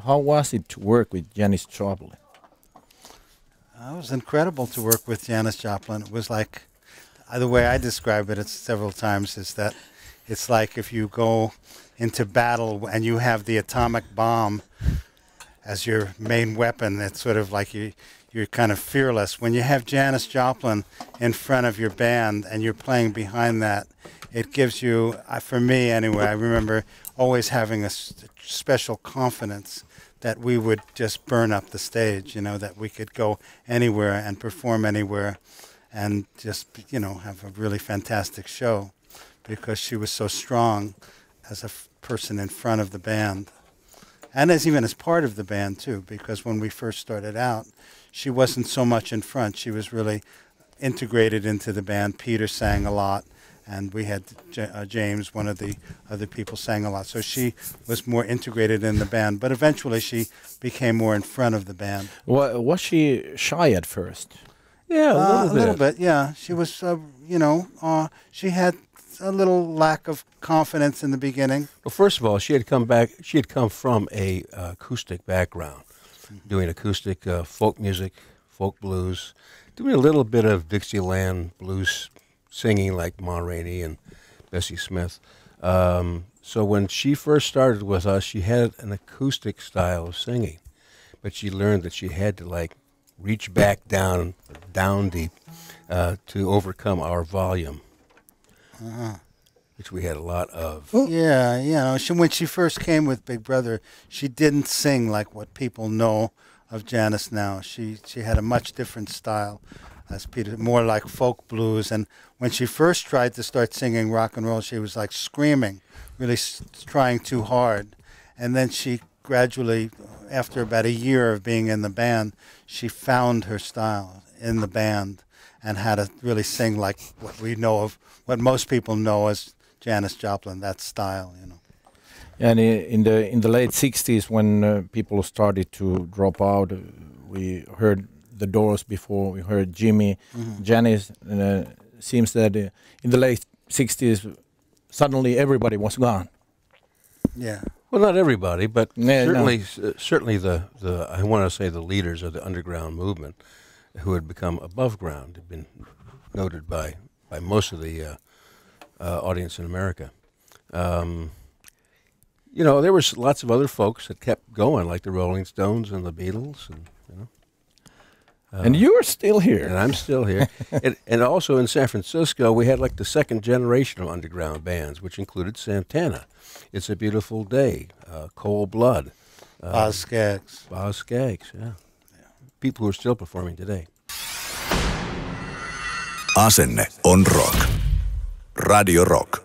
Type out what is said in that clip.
How was it to work with Janis Joplin? It was incredible to work with Janis Joplin. It was like, the way I describe it several times is that it's like if you go into battle and you have the atomic bomb as your main weapon. It's sort of like you're kind of fearless. When you have Janis Joplin in front of your band and you're playing behind that, it gives you, for me anyway, I remember always having a special confidence that we would just burn up the stage, that we could go anywhere and perform anywhere and just, have a really fantastic show because she was so strong as a person in front of the band. And even as part of the band, too, because when we first started out, she wasn't so much in front. She was really integrated into the band. Peter sang a lot, and we had James, one of the other people, sang a lot. So she was more integrated in the band. But eventually she became more in front of the band. Was she shy at first? Yeah, a little bit, yeah. She was, she had a little lack of confidence in the beginning. Well, first of all, she had come from a acoustic background, doing acoustic folk music, folk blues, doing a little bit of Dixieland blues singing like Ma Rainey and Bessie Smith. So when she first started with us, she had an acoustic style of singing, but she learned that she had to reach back down deep to overcome our volume. Which we had a lot of. Yeah, when she first came with Big Brother, she didn't sing like what people know of Janis now. She had a much different style, as Peter, more like folk blues. And when she first tried to start singing rock and roll, she was like screaming, really trying too hard. And then she gradually, after about a year of being in the band, she found her style in the band and had to really sing like what we know of, what most people know as Janis Joplin, that style, And in the late 60s, when people started to drop out, we heard the Doors before, we heard Jimmy, Janis. Seems that in the late 60s, suddenly everybody was gone. Yeah. Well, not everybody, but certainly the I want to say the leaders of the underground movement, who had become above ground, had been noted by most of the audience in America. There was lots of other folks that kept going, like the Rolling Stones and the Beatles, and you're still here. And I'm still here. and also in San Francisco, we had the second generation of underground bands, which included Santana, It's a Beautiful Day, Cold Blood, Boz Scaggs. Yeah. People who are still performing today. Asenne on rock. Radio Rock.